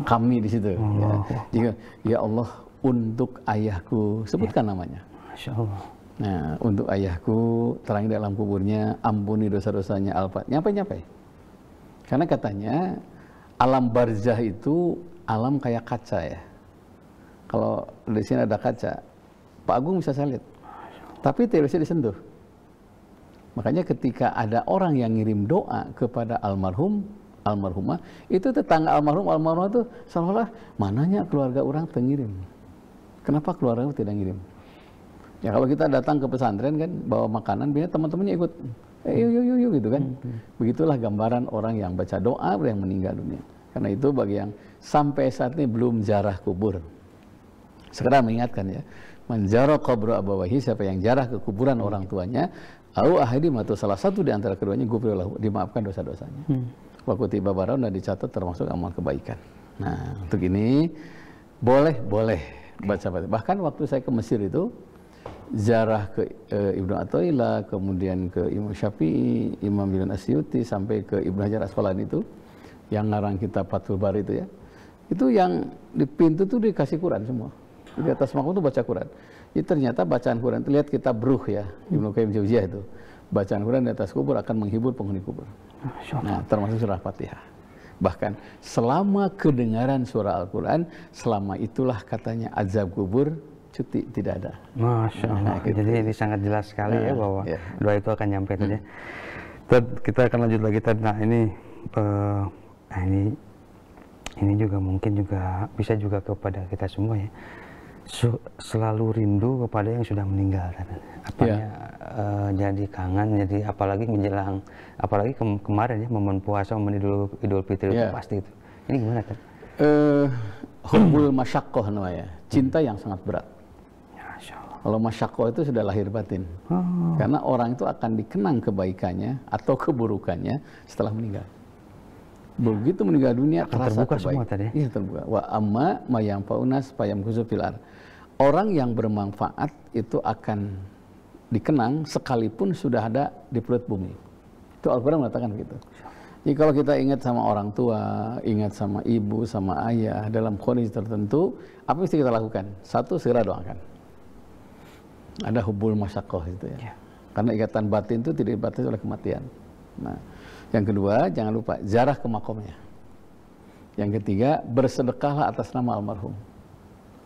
Kami di situ. Ya. Jika ya Allah untuk ayahku, sebutkan namanya. Masya Allah. Nah, untuk ayahku, terangi dalam kuburnya, ampuni dosa-dosanya, nyampe-nyampe. Karena katanya, alam barzah itu alam kayak kaca ya. Kalau di sini ada kaca, Pak Agung bisa saya lihat. Tapi tidak bisa disentuh. Makanya ketika ada orang yang ngirim doa kepada almarhum, almarhumah, itu tetangga almarhumah itu seolah-olah mananya keluarga orang tengirim. Kenapa keluarga tidak ngirim? Ya kalau kita datang ke pesantren kan bawa makanan, biasanya teman-temannya ikut, yuk gitu kan. Begitulah gambaran orang yang baca doa yang meninggal dunia. Karena itu bagi yang sampai saat ini belum ziarah kubur, sekedar mengingatkan ya, menjarah kubur abawahi, siapa yang ziarah ke kuburan orang tuanya, au ahadim atau salah satu di antara keduanya, dimaafkan dosa-dosanya. Waktu tiba barang dan dicatat termasuk amal kebaikan. Nah untuk ini boleh baca. Bahkan waktu saya ke Mesir itu ziarah ke Ibnu Athaillah, kemudian ke Imam Syafi'i, Imam Ibn Asyuti, sampai ke Ibnu Hajar Asqalani itu yang ngarang kitab Fathul Bari itu ya. Itu yang di pintu tuh dikasih Quran semua. Di atas makam itu baca Quran. Jadi ternyata bacaan Quran itu, lihat kitab Ruh ya, Ibnu Qayyim Jauziyah itu. Bacaan Quran di atas kubur akan menghibur penghuni kubur. Nah, termasuk surah Fatihah. Bahkan selama kedengaran surah Al-Quran, selama itulah katanya azab kubur cuti tidak ada.
Masya Allah. Gitu. Jadi ini sangat jelas sekali ya bahwa doa itu akan nyampe tadi. Kita akan lanjut lagi tadi. Nah ini Ini juga mungkin juga bisa juga kepada kita semua ya. Selalu rindu kepada yang sudah meninggal. Apanya jadi kangen, jadi apalagi menjelang, apalagi kemarin ya momen puasa, momen Idul Fitri itu pasti itu. Ini gimana kan?
Hubbul masyaqqah namanya, cinta yang sangat berat. Kalau masyaqqah itu sudah lahir batin. Karena orang itu akan dikenang kebaikannya atau keburukannya setelah meninggal. Begitu meninggal dunia terasa
terbuka semua tadi.
Iya, terbuka. Wa amma ma yanfa'unas fayamkusu fil ard. Orang yang bermanfaat itu akan dikenang sekalipun sudah ada di perut bumi. Itu Al-Quran mengatakan begitu. Jadi kalau kita ingat sama orang tua, ingat sama ibu, sama ayah dalam kondisi tertentu, apa yang mesti kita lakukan? Satu, segera doakan. Ada hubbul masyaqqah itu ya. Karena ikatan batin itu tidak dibatasi oleh kematian. Nah, yang kedua, jangan lupa ziarah ke makomnya. Yang ketiga, bersedekahlah atas nama almarhum.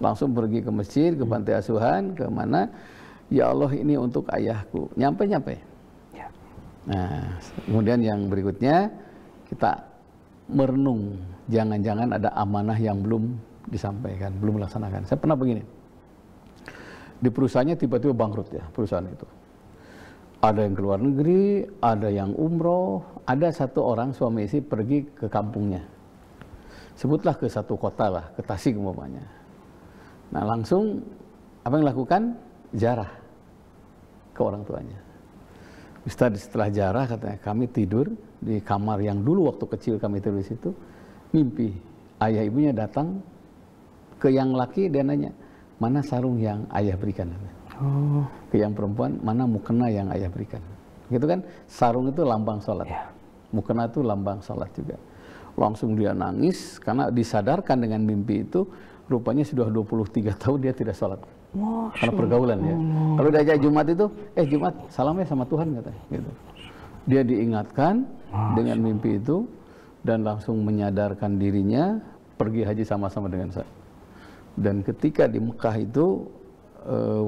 Langsung pergi ke masjid, ke panti asuhan, ke mana, ya Allah ini untuk ayahku. Nyampe-nyampe. Nah, kemudian yang berikutnya, kita merenung. Jangan-jangan ada amanah yang belum disampaikan, belum dilaksanakan. Saya pernah begini. Di perusahaannya tiba-tiba bangkrut ya, perusahaan itu. Ada yang keluar negeri, ada yang umroh, ada satu orang suami istri pergi ke kampungnya. Sebutlah ke satu kota lah, ke Tasik umpamanya. Nah langsung apa yang dilakukan? Ziarah ke orang tuanya. Ustaz, setelah ziarah katanya kami tidur di kamar yang dulu waktu kecil kami tidur di situ, mimpi ayah ibunya datang ke yang laki, dia nanya, mana sarung yang ayah berikan? Ke yang perempuan, mana mukena yang ayah berikan? Gitu kan, sarung itu lambang sholat, mukena itu lambang sholat juga. Langsung dia nangis karena disadarkan dengan mimpi itu, rupanya sudah 23 tahun dia tidak sholat. Karena pergaulan ya. Kalau diajak Jumat itu, Jumat salamnya sama Tuhan katanya. Gitu. Dia diingatkan dengan mimpi itu dan langsung menyadarkan dirinya pergi haji sama-sama dengan saya. Dan ketika di Mekah itu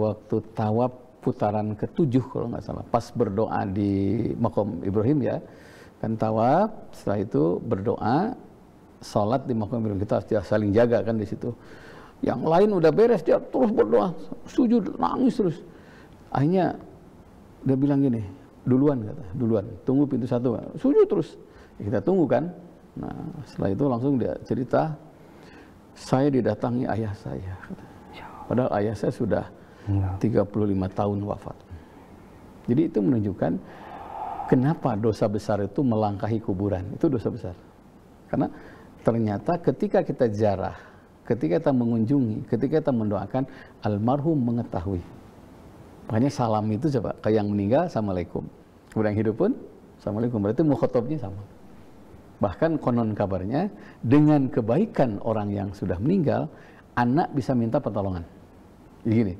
waktu tawaf putaran ke-7 kalau nggak salah, pas berdoa di Maqam Ibrahim ya, kan tawaf, setelah itu berdoa, sholat di Maqam Ibrahim, kita harus saling jaga kan di situ. Yang lain udah beres, dia terus berdoa, sujud, nangis terus. Akhirnya dia bilang gini, duluan kata, duluan, tunggu pintu satu, sujud terus. Ya, kita tunggu kan. Nah setelah itu langsung dia cerita, saya didatangi ayah saya. Padahal ayah saya sudah 35 tahun wafat. Jadi itu menunjukkan kenapa dosa besar itu melangkahi kuburan. Itu dosa besar. Karena ternyata ketika kita ziarah, ketika kita mengunjungi, ketika kita mendoakan, almarhum mengetahui. Makanya salam itu coba, ke yang meninggal, assalamualaikum. Kemudian yang hidup pun, assalamualaikum. Berarti mukhotabnya sama. Bahkan konon kabarnya, dengan kebaikan orang yang sudah meninggal, anak bisa minta pertolongan. Begini,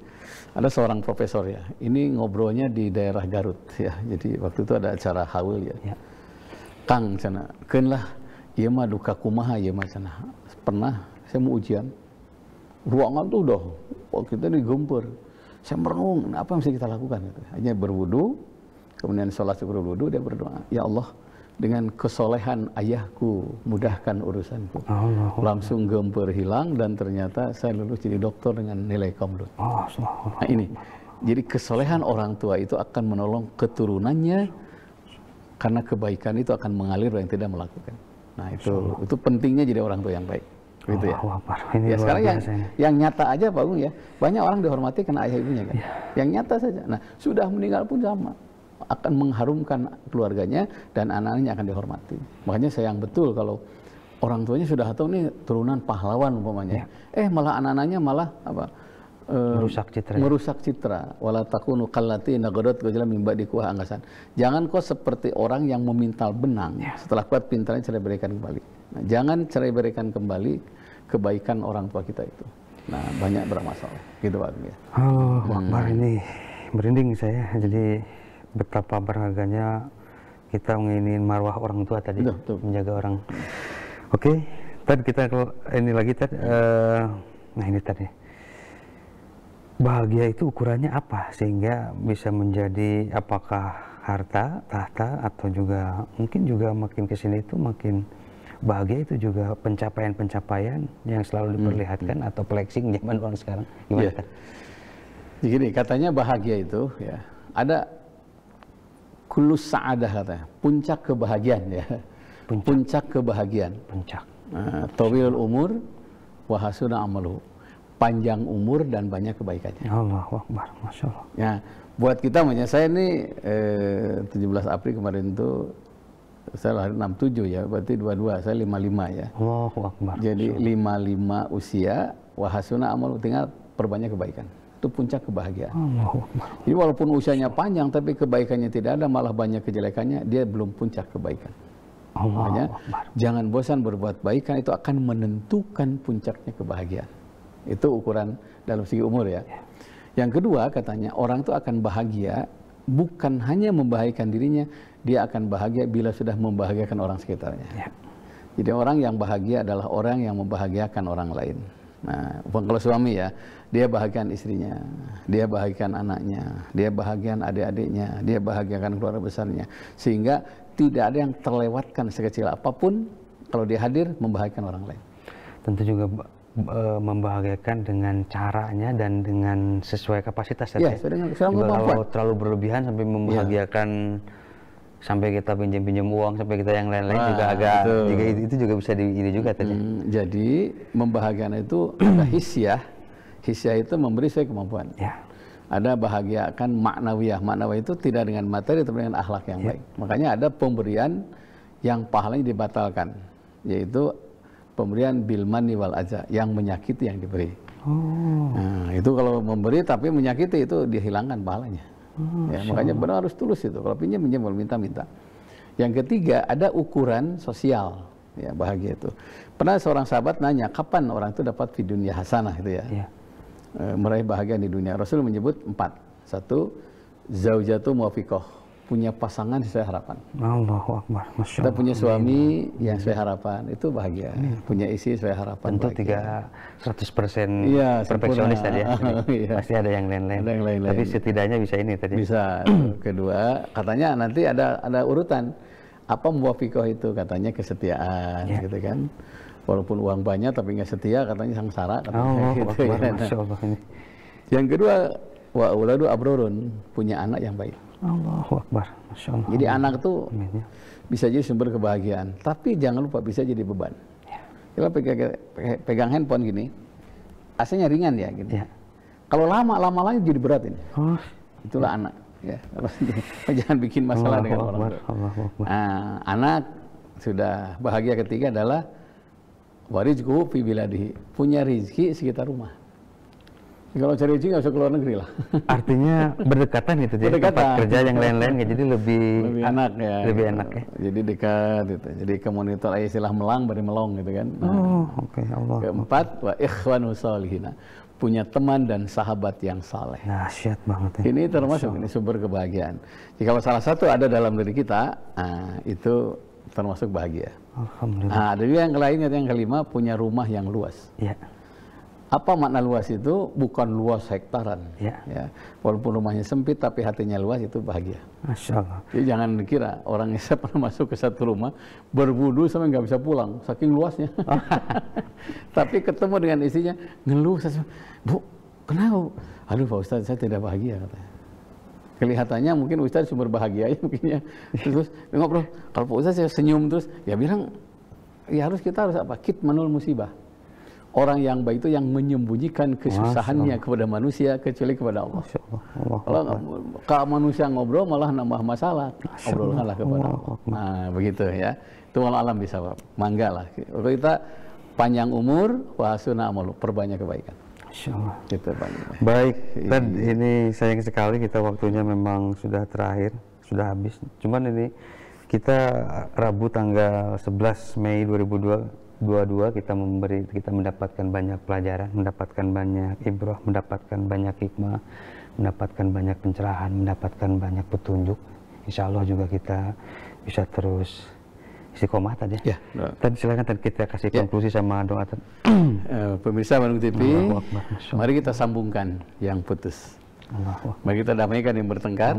ada seorang profesor ya, ini ngobrolnya di daerah Garut ya. Jadi waktu itu ada acara haul ya. Kang cina, kenlah, iya mah duka kumaha iya mah cina. Pernah saya mau ujian, ruangan tuh udah, kita digempur. Saya merenung, apa yang bisa kita lakukan? Hanya berwudu, kemudian sholat syukur wudu, dia berdoa, ya Allah, dengan kesolehan ayahku, mudahkan urusanku. Langsung gempur hilang dan ternyata saya lulus jadi dokter dengan nilai komdut. Nah ini, jadi kesolehan orang tua itu akan menolong keturunannya karena kebaikan itu akan mengalir yang tidak melakukan. Nah itu pentingnya jadi orang tua yang baik. Gitu ya. Ya sekarang yang nyata aja Pak Agung ya, banyak orang dihormati karena ayah ibunya kan. Yang nyata saja. Nah sudah meninggal pun sama, akan mengharumkan keluarganya dan anak-anaknya akan dihormati. Makanya sayang betul kalau orang tuanya sudah tahu nih turunan pahlawan umpamanya, malah anak-anaknya malah apa? Merusak citra. Wala takunu kallati naqadat ghazlan min ba'di quwwah anggasan. Jangan kau seperti orang yang memintal benang setelah kuat pintalnya cerai berikan kembali. Nah, jangan cerai berikan kembali kebaikan orang tua kita itu. Nah, banyak bermasalah. Gitu Pak.
Akbar, ini merinding saya. Jadi betapa berharganya kita nginin marwah orang tua tadi, menjaga orang. Oke, tadi kita ini lagi tadi, nah ini tadi. Bahagia itu ukurannya apa sehingga bisa menjadi apakah harta, tahta atau juga mungkin juga makin kesini itu makin bahagia itu juga pencapaian-pencapaian yang selalu diperlihatkan atau flexing zaman orang sekarang. Gimana?
Yeah. Jadi katanya bahagia itu ya ada kulus sa'adah katanya, puncak kebahagiaan ya. Puncak kebahagiaan.
Puncak.
Tawilul umur wa hasuna amaluhu. Panjang umur dan banyak kebaikannya.
Allahu Akbar, Masya Allah.
Ya, buat kita, saya ini 17 April kemarin itu saya lahir 67 ya, berarti 22, saya 55 ya.
Allahu Akbar.
Jadi 55 usia, wahasuna amal, tinggal perbanyak kebaikan. Itu puncak kebahagiaan.
Allahu Akbar.
Jadi walaupun usianya panjang, tapi kebaikannya tidak ada, malah banyak kejelekannya, dia belum puncak kebaikan. Makanya jangan bosan berbuat baik, kan itu akan menentukan puncaknya kebahagiaan. Itu ukuran dalam segi umur ya. Yang kedua katanya, orang itu akan bahagia bukan hanya membahagiakan dirinya, dia akan bahagia bila sudah membahagiakan orang sekitarnya. Ya. Jadi orang yang bahagia adalah orang yang membahagiakan orang lain. Nah, kalau suami ya, dia bahagiakan istrinya, dia bahagiakan anaknya, dia bahagiakan adik-adiknya, dia bahagiakan keluarga besarnya. Sehingga tidak ada yang terlewatkan sekecil apapun kalau dia hadir membahagiakan orang lain.
Tentu juga membahagiakan dengan caranya dan dengan sesuai kapasitas.
Ya,
kalau terlalu berlebihan sampai membahagiakan sampai kita pinjam uang, sampai kita yang lain-lain juga agak juga itu juga bisa ini juga tadi.
Jadi membahagiakan itu ada hisyah. Hisyah itu memberi sesuai kemampuan. Ya. Ada bahagiakan maknawiyah. Maknawiyah itu tidak dengan materi tapi dengan akhlak yang baik. Makanya ada pemberian yang pahalanya dibatalkan, yaitu pemberian bil manni wal adza, yang menyakiti yang diberi. Nah, itu kalau memberi tapi menyakiti itu dihilangkan pahalanya. Ya, makanya benar harus tulus itu. Kalau pinjam kalau minta-minta. Yang ketiga ada ukuran sosial. Ya, bahagia itu. Pernah seorang sahabat nanya, kapan orang itu dapat fi dunya hasanah itu ya. Meraih bahagia di dunia. Rasul menyebut 4. 1, zaujatu muwafiqah, punya pasangan sesuai harapan.
Allahu Akbar. Masya
Allah. Kita punya suami yang sesuai harapan, itu bahagia. Punya istri sesuai harapan.
Tentu
bahagia.
100% perfeksionis tadi ya. Pasti ada yang lain-lain. Tapi setidaknya bisa ini tadi.
Bisa. Kedua, katanya nanti ada urutan. Apa muwafiqah itu? Katanya kesetiaan, gitu kan. Walaupun uang banyak tapi nggak setia, katanya sangsara. Katanya gitu,
Masya Allah.
Yang kedua, wa auladu abrorun, punya anak yang baik.
Allahu Akbar, Masya Allah.
Jadi anak tuh bisa jadi sumber kebahagiaan, tapi jangan lupa bisa jadi beban. Kalau pegang handphone gini, AC-nya ringan ya, gitu. Kalau lama jadi berat ini. Itulah anak. Ya, jangan bikin masalah dengan orang tua. Nah, anak sudah bahagia. Ketiga adalah warizquhu fi biladihi, punya rezeki sekitar rumah. Kalau cari rezeki nggak usah keluar negeri lah.
Artinya berdekatan gitu, jadi tempat kerja yang lain-lain, jadi lebih
enak ya.
Lebih enak ya.
Jadi dekat gitu. Jadi ke monitor istilah melang bari melong gitu kan.
Allah.
Keempat, wa ikhwanu salihina, punya teman dan sahabat yang saleh.
Dahsyat banget ya.
Ini termasuk ini sumber kebahagiaan. Jika salah satu ada dalam diri kita, itu termasuk bahagia.
Alhamdulillah.
Ada juga yang lain, yang kelima, punya rumah yang luas.
Ya.
Apa makna luas itu? Bukan luas hektaran.
Ya.
Walaupun rumahnya sempit tapi hatinya luas, itu bahagia.
Masya Allah.
Jadi jangan dikira orang yang pernah masuk ke satu rumah berwudu sampai nggak bisa pulang, saking luasnya. Tapi ketemu dengan istrinya ngeluh, Bu, kenapa? Aduh Pak Ustadz, saya tidak bahagia katanya. Kelihatannya mungkin Ustadz sumber bahagianya mungkinnya. Terus ngobrol, kalau Pak Ustadz saya senyum terus, ya bilang, ya kita harus apa? Kitmanul musibah. Orang yang baik itu yang menyembunyikan kesusahannya kepada manusia kecuali kepada Allah. Kalau manusia ngobrol malah nambah masalah, obrolkanlah kepada Allah. Nah begitu ya. Itu walau alam bisa, mangga lah. Kalau kita panjang umur, wahasuna amalu, perbanyak kebaikan.
Masya Allah.
Gitu,
baik, Tad, ini sayang sekali kita waktunya memang sudah terakhir, sudah habis. Cuman ini kita Rabu tanggal 11 Mei 2022 kita mendapatkan banyak pelajaran, mendapatkan banyak ibrah, mendapatkan banyak hikmah, mendapatkan banyak pencerahan, mendapatkan banyak petunjuk. Insya Allah juga kita bisa terus istiqomah tadi. Ya. Tadi silakan kita kasih konklusi sama doa.
Pemirsa Bandung TV, mari kita sambungkan yang putus. Mari kita damaikan yang bertengkar,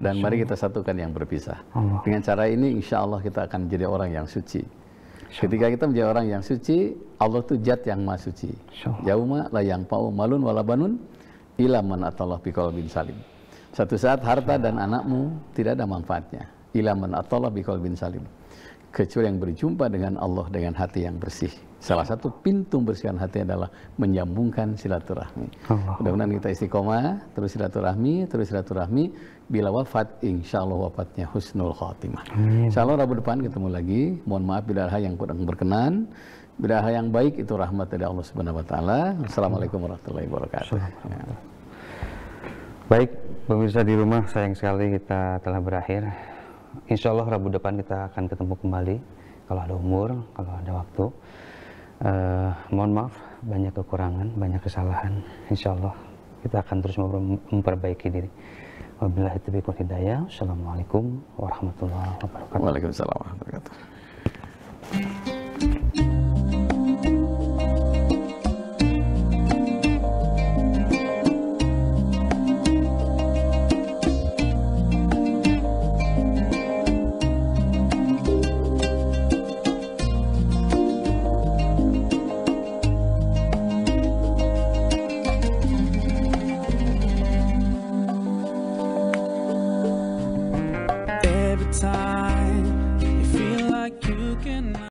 dan mari kita satukan yang berpisah. Dengan cara ini insya Allah kita akan jadi orang yang suci. Ketika kita menjadi orang yang suci, Allah itu zat yang maha suci. Yauma la yanfa'u malun wala banun illa man atallah biqalbin salim. Satu saat harta dan anakmu tidak ada manfaatnya. Illa man atallah biqalbin salim. Kecuali yang berjumpa dengan Allah dengan hati yang bersih. Salah satu pintu membersihkan hati adalah menyambungkan silaturahmi. Mudah-mudahan kita istiqomah, terus silaturahmi. Bila wafat, insya Allah wafatnya husnul khatimah. Insya Allah Rabu depan ketemu lagi. Mohon maaf bila hal yang kurang berkenan. Bila hal yang baik itu rahmat dari Allah Subhanahu Wa Taala. Assalamualaikum warahmatullahi wabarakatuh.
Baik, pemirsa di rumah, sayang sekali kita telah berakhir. Insya Allah Rabu depan kita akan ketemu kembali. Kalau ada umur, kalau ada waktu. Mohon maaf, banyak kekurangan, banyak kesalahan. Insya Allah kita akan terus memperbaiki diri. Wabillahi taufiq wal hidayah. Assalamualaikum warahmatullahi wabarakatuh.
Waalaikumsalam warahmatullahi wabarakatuh.